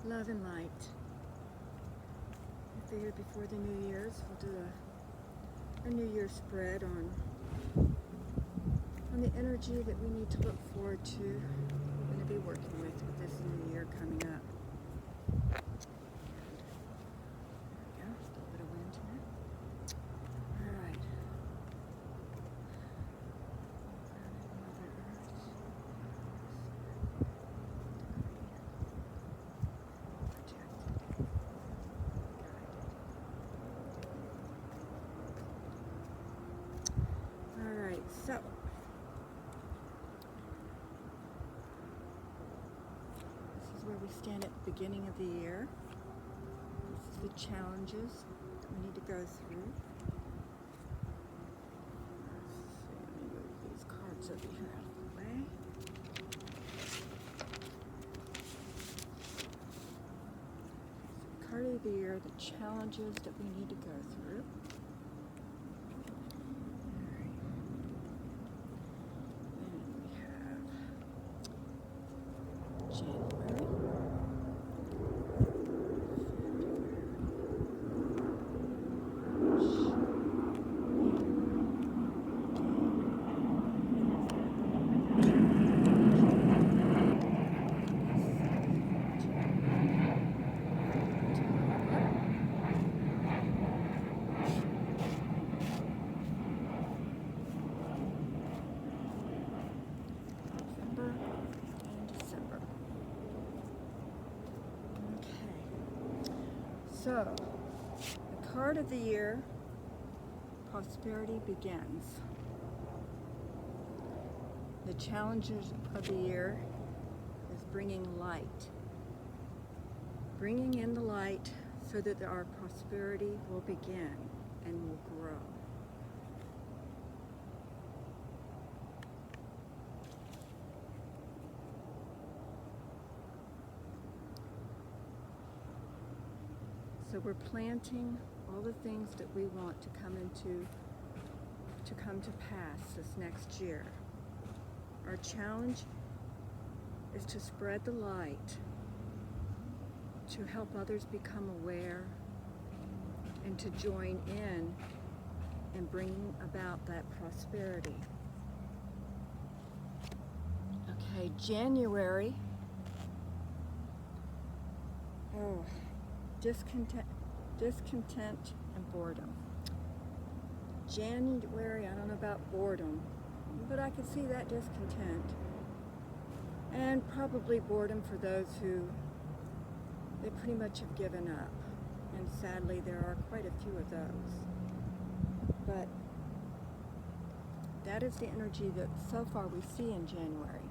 love and light. I figured before the New Year's we'll do a New Year's spread on the energy that we need to look forward to. We're going to be working with this new year coming up. There we go, just a little bit of wind here. All right. Alright, so this is where we stand at the beginning of the year. This is the challenges that we need to go through. Let's see, let me move these cards over here out of the way. So, card of the year, the challenges that we need to go through. So, the card of the year, prosperity begins. The challenges of the year is bringing light. Bringing in the light so that our prosperity will begin and will grow. So we're planting all the things that we want to come to pass this next year. Our challenge is to spread the light, to help others become aware, and to join in bringing about that prosperity. Okay, January. Oh. Discontent and boredom. January, I don't know about boredom, but I could see that discontent. And probably boredom for those who, they pretty much have given up. And sadly, there are quite a few of those. But that is the energy that so far we see in January.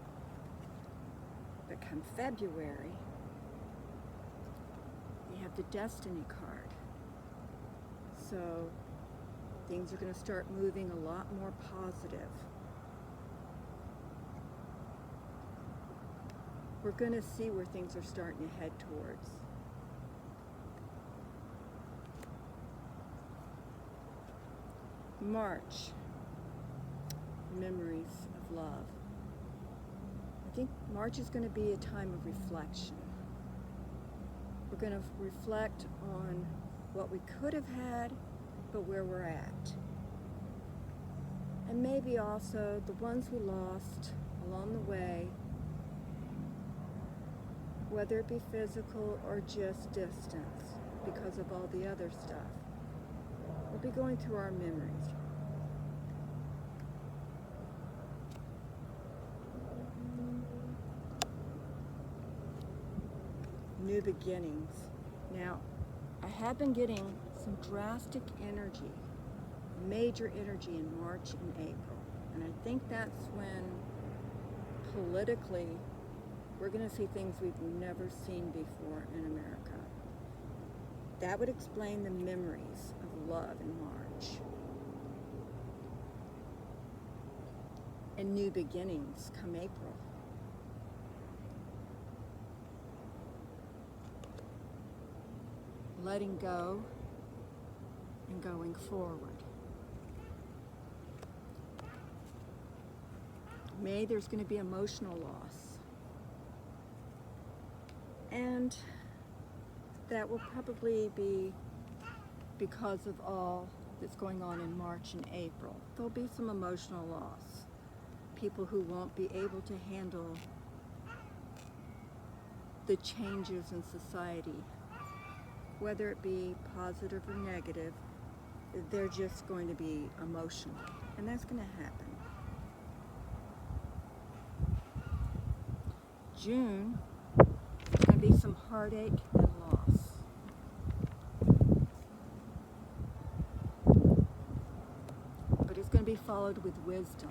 But come February, we have the Destiny card. So things are going to start moving a lot more positive. We're going to see where things are starting to head towards. March, memories of love. I think March is going to be a time of reflection. We're going to reflect on what we could have had, but where we're at. And maybe also the ones we lost along the way, whether it be physical or just distance, because of all the other stuff. We'll be going through our memories. New beginnings. Now, I have been getting some drastic energy, major energy in March and April. And I think that's when politically we're going to see things we've never seen before in America. That would explain the memories of love in March. And new beginnings come April. Letting go and going forward. May, there's going to be emotional loss. And that will probably be because of all that's going on in March and April. There'll be some emotional loss. People who won't be able to handle the changes in society, whether it be positive or negative. They're just going to be emotional, and that's going to happen. June, there's going to be some heartache and loss. But it's going to be followed with wisdom.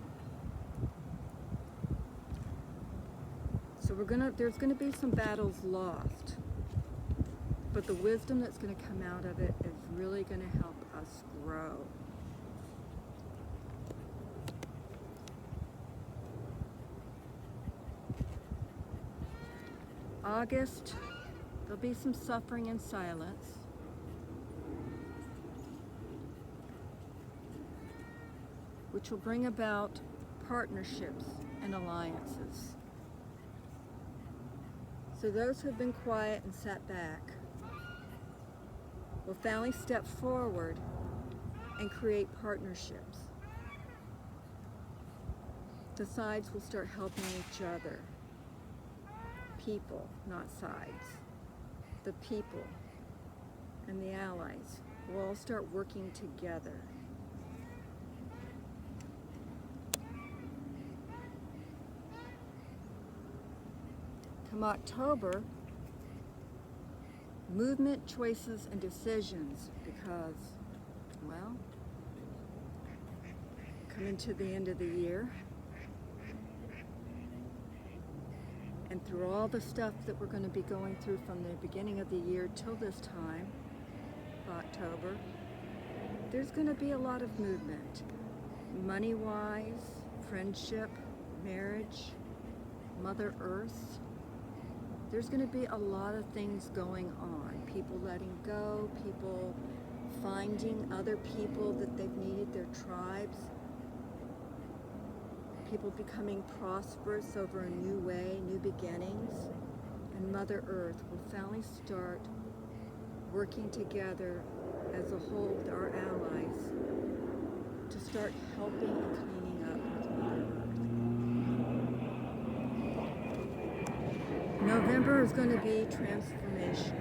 So there's going to be some battles lost, but the wisdom that's going to come out of it is really going to help us grow. August, there'll be some suffering and silence. Which will bring about partnerships and alliances. So those who have been quiet and sat back will finally step forward and create partnerships. The sides will start helping each other. People, not sides. The people and the allies will all start working together. Come October, movement, choices, and decisions, because, well, coming to the end of the year, and through all the stuff that we're going to be going through from the beginning of the year till this time, October, there's going to be a lot of movement. Money-wise, friendship, marriage, Mother Earth. There's going to be a lot of things going on. People letting go, people finding other people that they've needed, their tribes. People becoming prosperous over a new way, new beginnings. And Mother Earth will finally start working together as a whole with our allies to start helping and cleaning up with Mother Earth. November is going to be transformation.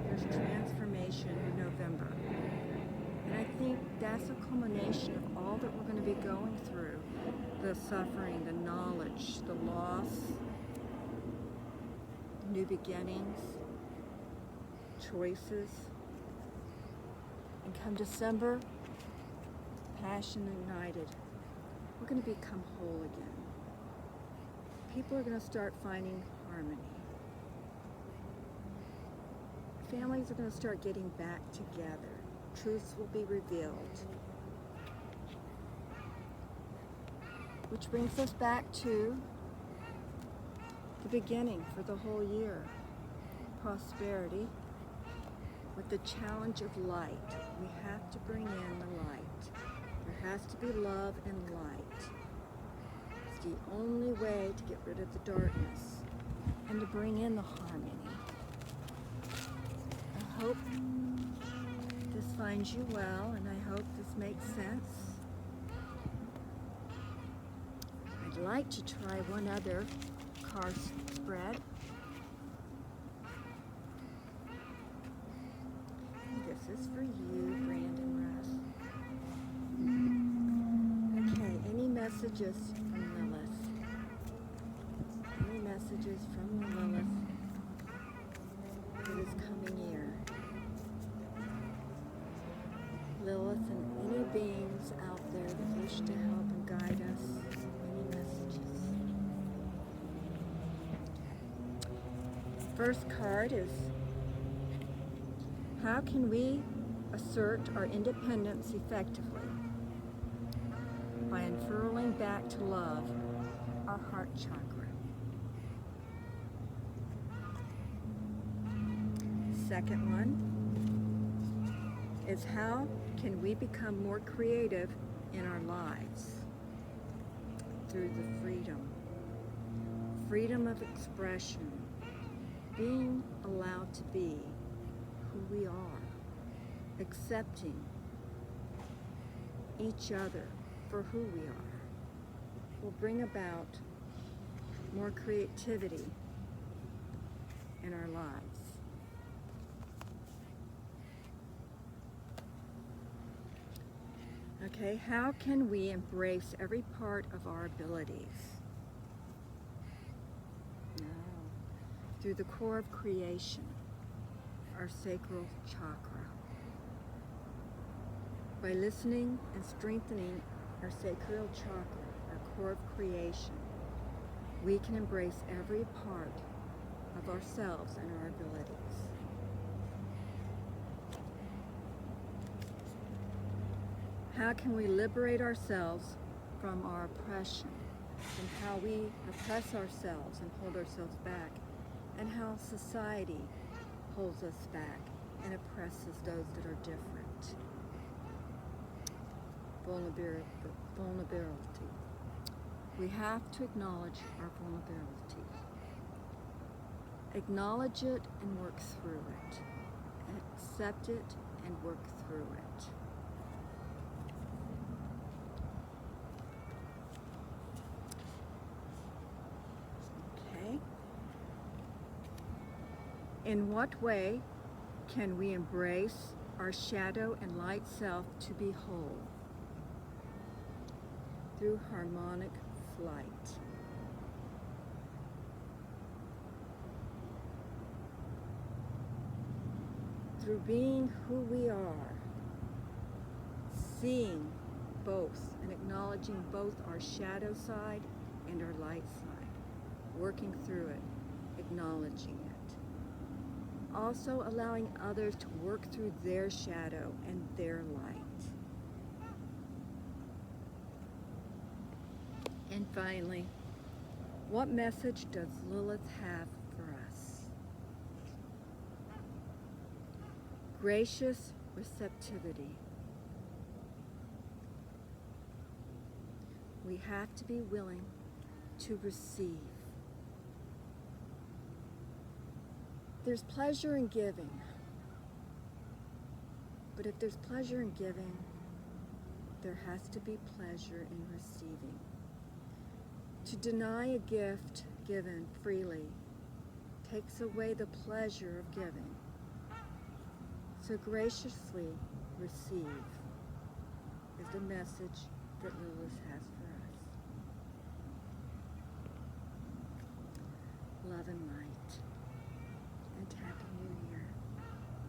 There's transformation in November. And I think that's a culmination of all that we're going to be going through. The suffering, the knowledge, the loss, new beginnings, choices. And come December, passion ignited. We're going to become whole again. People are going to start finding harmony. Families are going to start getting back together. Truths will be revealed. Which brings us back to the beginning for the whole year. Prosperity with the challenge of light. We have to bring in the light. There has to be love and light. It's the only way to get rid of the darkness and to bring in the harmony. I hope this finds you well, and I hope this makes sense. I'd like to try one other card spread. This is for you, Brandon Russ. Okay, any messages from Lilith? Any messages from Lilith for this coming year? Lilith and any beings out there that wish to help and guide us. Any messages? First card is, how can we assert our independence effectively? By unfurling back to love our heart chakra. Second one is, how can we become more creative in our lives? Through the freedom of expression, being allowed to be who we are, accepting each other for who we are, will bring about more creativity in our lives. Okay, how can we embrace every part of our abilities? Through the core of creation, our sacral chakra. By listening and strengthening our sacral chakra, our core of creation, we can embrace every part of ourselves and our abilities. How can we liberate ourselves from our oppression, and how we oppress ourselves and hold ourselves back, and how society holds us back and oppresses those that are different. Vulnerability. We have to acknowledge our vulnerability. Acknowledge it and work through it. Accept it and work through it. In what way can we embrace our shadow and light self to be whole? Through harmonic flight. Through being who we are, seeing both and acknowledging both our shadow side and our light side, working through it, acknowledging it. Also allowing others to work through their shadow and their light. And finally, what message does Lilith have for us? Gracious receptivity. We have to be willing to receive. There's pleasure in giving, but if there's pleasure in giving, there has to be pleasure in receiving. To deny a gift given freely takes away the pleasure of giving. So graciously receive is the message that Lilith has for us.